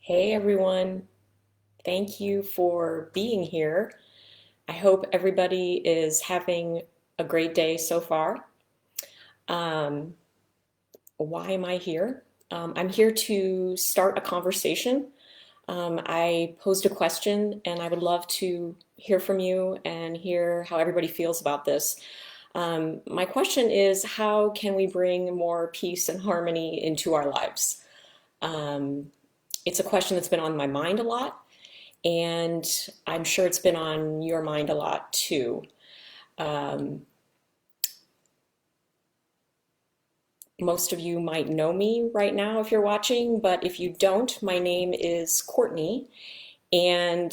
Hey everyone, thank you for being here. I hope everybody is having a great day so far. Um, why am I here? I'm here to start a conversation. I posed a question and I would love to hear from you and hear how everybody feels about this. My question is, how can we bring more peace and harmony into our lives? Um, it's a question that's been on my mind a lot. And I'm sure it's been on your mind a lot too. Um, Most of you might know me right now if you're watching, but if you don't, my name is Courtney. And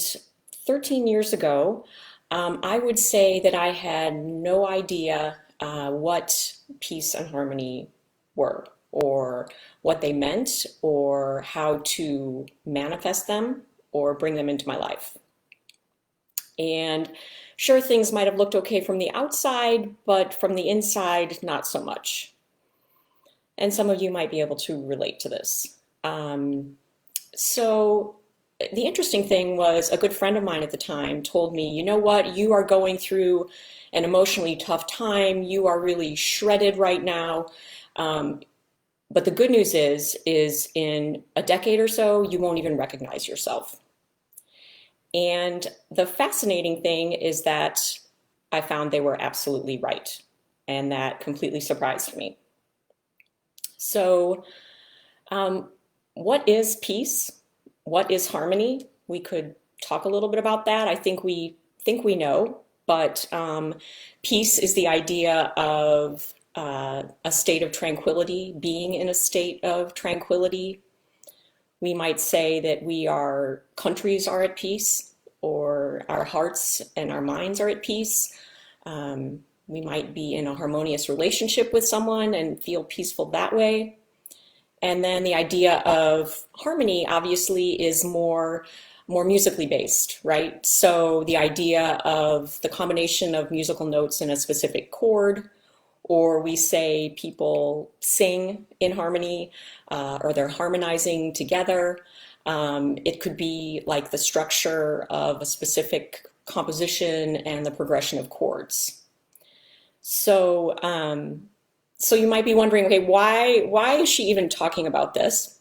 13 years ago, I would say that I had no idea what peace and harmony were, or what they meant, or how to manifest them or bring them into my life. And sure, things might have looked okay from the outside, but from the inside, not so much. And some of you might be able to relate to this. Um, so, the interesting thing was a good friend of mine at the time told me, you know what, you are going through an emotionally tough time. You are really shredded right now. Um, but the good news is in a decade or so, you won't even recognize yourself. And the fascinating thing is that I found they were absolutely right. And that completely surprised me. So, um, what is peace? What is harmony? We could talk a little bit about that. I think we know, but peace is the idea of a state of tranquility, being in a state of tranquility. We might say that our countries are at peace, or our hearts and our minds are at peace. We might be in a harmonious relationship with someone and feel peaceful that way. And then the idea of harmony obviously is more musically based, right? So the idea of the combination of musical notes in a specific chord, or we say people sing in harmony, or they're harmonizing together. It could be like the structure of a specific composition and the progression of chords. So, so you might be wondering, okay, why is she even talking about this?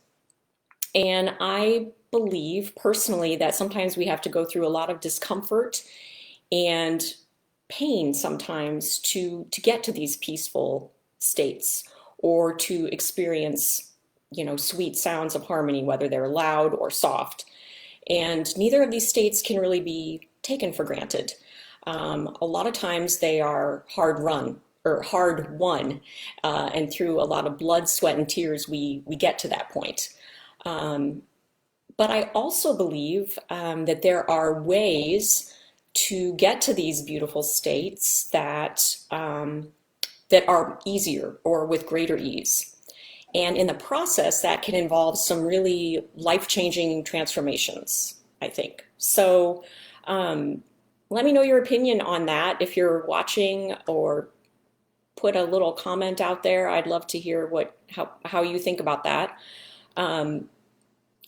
And I believe personally that sometimes we have to go through a lot of discomfort and pain sometimes to get to these peaceful states, or to experience, sweet sounds of harmony, whether they're loud or soft. And neither of these states can really be taken for granted. A lot of times they are hard run or hard won, and through a lot of blood, sweat, and tears, we get to that point. Um, but I also believe that there are ways to get to these beautiful states that are easier or with greater ease. And in the process, that can involve some really life-changing transformations, I think. So let me know your opinion on that if you're watching, or put a little comment out there. I'd love to hear how you think about that. Um,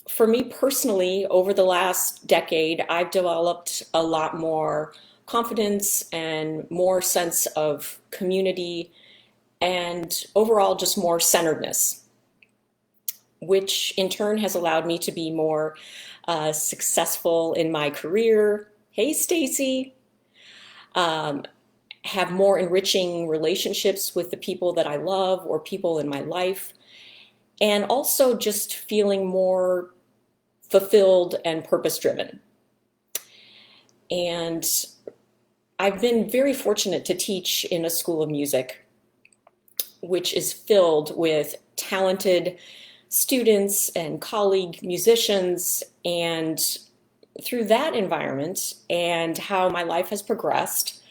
for me personally, over the last decade, I've developed a lot more confidence and more sense of community, and overall just more centeredness, which in turn has allowed me to be more successful in my career. Hey, Stacy. Um, have more enriching relationships with the people that I love or people in my life, and also just feeling more fulfilled and purpose driven. And I've been very fortunate to teach in a school of music, which is filled with talented students and colleague musicians. And through that environment and how my life has progressed,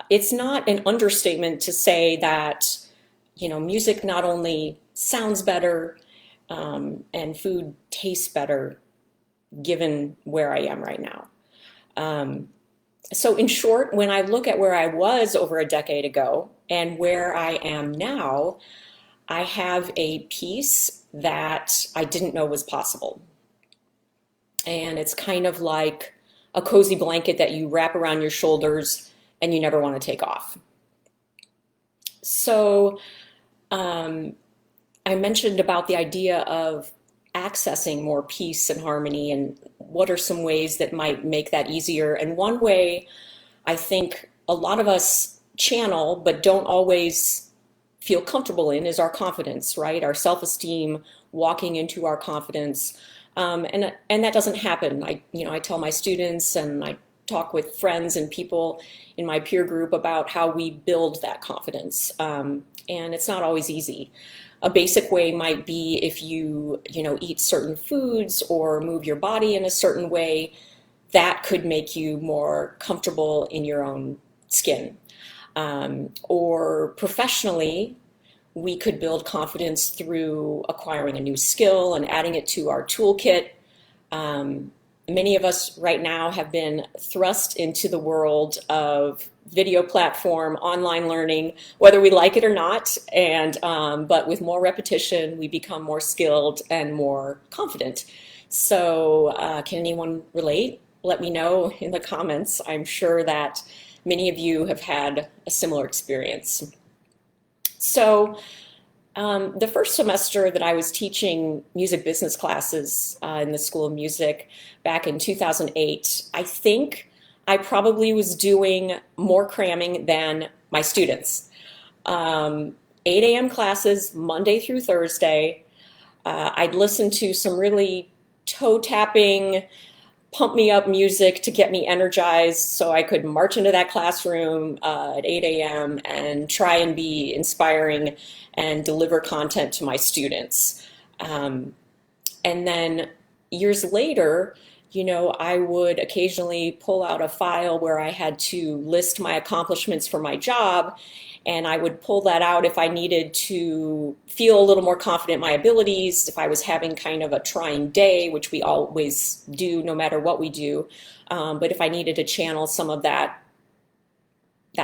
it's not an understatement to say that, music not only sounds better, and food tastes better given where I am right now. Um, so, in short, when I look at where I was over a decade ago and where I am now, I have a peace that I didn't know was possible. and it's kind of like a cozy blanket that you wrap around your shoulders and you never want to take off. So I mentioned about the idea of accessing more peace and harmony, and what are some ways that might make that easier. And one way I think a lot of us channel but don't always feel comfortable in is our confidence, right? Our self-esteem, walking into our confidence. And that doesn't happen. I tell my students, and I talk with friends and people in my peer group about how we build that confidence. And it's not always easy. A basic way might be if you eat certain foods or move your body in a certain way, that could make you more comfortable in your own skin. Or professionally, we could build confidence through acquiring a new skill and adding it to our toolkit. Many of us right now have been thrust into the world of video platform, online learning, whether we like it or not. And but with more repetition, we become more skilled and more confident. So, can anyone relate? Let me know in the comments. I'm sure that many of you have had a similar experience. So, the first semester that I was teaching music business classes in the School of Music back in 2008, I think I probably was doing more cramming than my students. 8 a.m. classes, Monday through Thursday. I'd listen to some really toe tapping, pump me up music to get me energized so I could march into that classroom at 8 a.m. and try and be inspiring and deliver content to my students. And then years later, I would occasionally pull out a file where I had to list my accomplishments for my job, and I would pull that out if I needed to feel a little more confident in my abilities, if I was having kind of a trying day, which we always do no matter what we do, but if I needed to channel some of that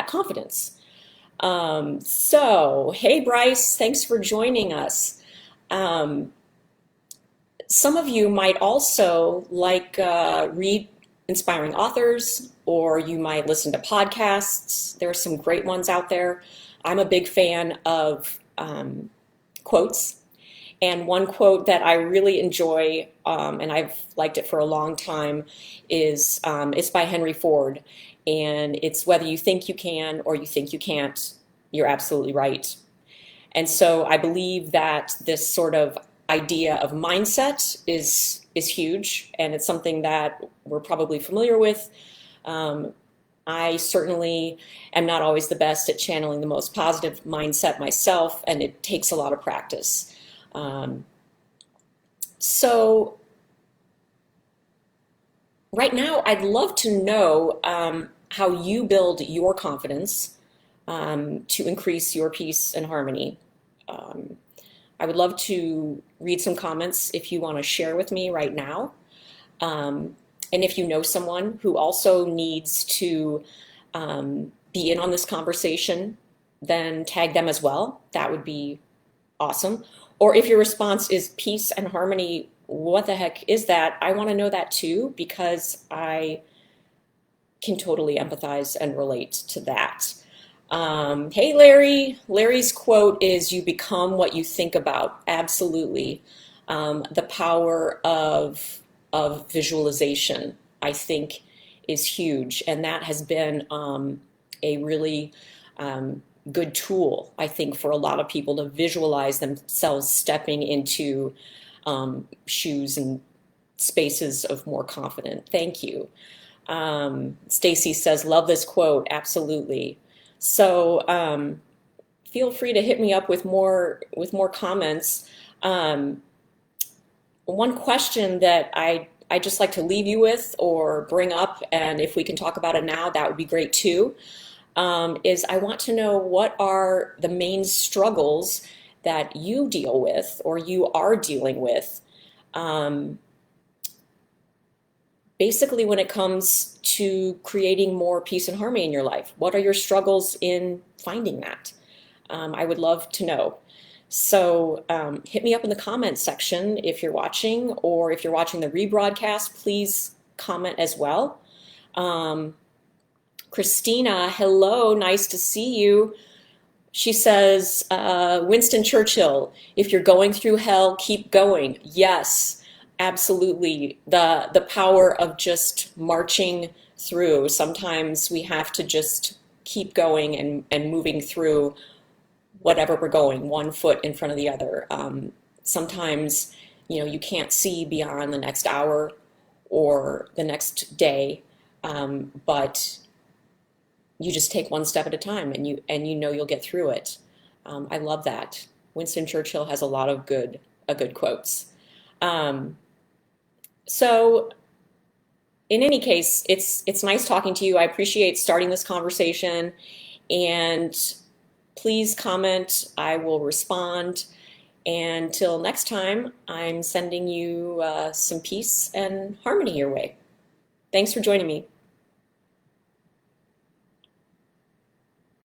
confidence. So, hey Bryce, thanks for joining us. Some of you might also read inspiring authors, or you might listen to podcasts. There are some great ones out there. I'm a big fan of quotes, and one quote that I really enjoy, and I've liked it for a long time, is it's by Henry Ford, and it's whether you think you can or you think you can't, you're absolutely right. And so I believe that this sort of idea of mindset is huge, and it's something that we're probably familiar with. I certainly am not always the best at channeling the most positive mindset myself, and it takes a lot of practice. So right now, I'd love to know how you build your confidence to increase your peace and harmony. I would love to read some comments if you want to share with me right now. And if you know someone who also needs to be in on this conversation, then tag them as well. That would be awesome. Or if your response is peace and harmony, what the heck is that? I want to know that too, because I can totally empathize and relate to that. Hey, Larry. Larry's quote is, "You become what you think about." Absolutely. The power of visualization, I think, is huge. And that has been a really good tool, I think, for a lot of people to visualize themselves stepping into shoes and spaces of more confidence. Thank you. Stacy says, "Love this quote." Absolutely. So feel free to hit me up with more comments. One question that I just like to leave you with or bring up, and if we can talk about it now, that would be great too, is I want to know, what are the main struggles that you deal with or you are dealing with, basically when it comes to creating more peace and harmony in your life. What are your struggles in finding that? I would love to know. So hit me up in the comments section if you're watching, or if you're watching the rebroadcast, please comment as well. Um, Christina, hello, nice to see you. She says, Winston Churchill, if you're going through hell, keep going. Yes, absolutely. The power of just marching through. Sometimes we have to just keep going and moving through whatever we're going, one foot in front of the other. Sometimes, you can't see beyond the next hour or the next day, but you just take one step at a time, and you know you'll get through it. I love that. Winston Churchill has a lot of good quotes. Um, so in any case, it's nice talking to you. I appreciate starting this conversation, and please comment. I will respond. And till next time, I'm sending you some peace and harmony your way. Thanks for joining me.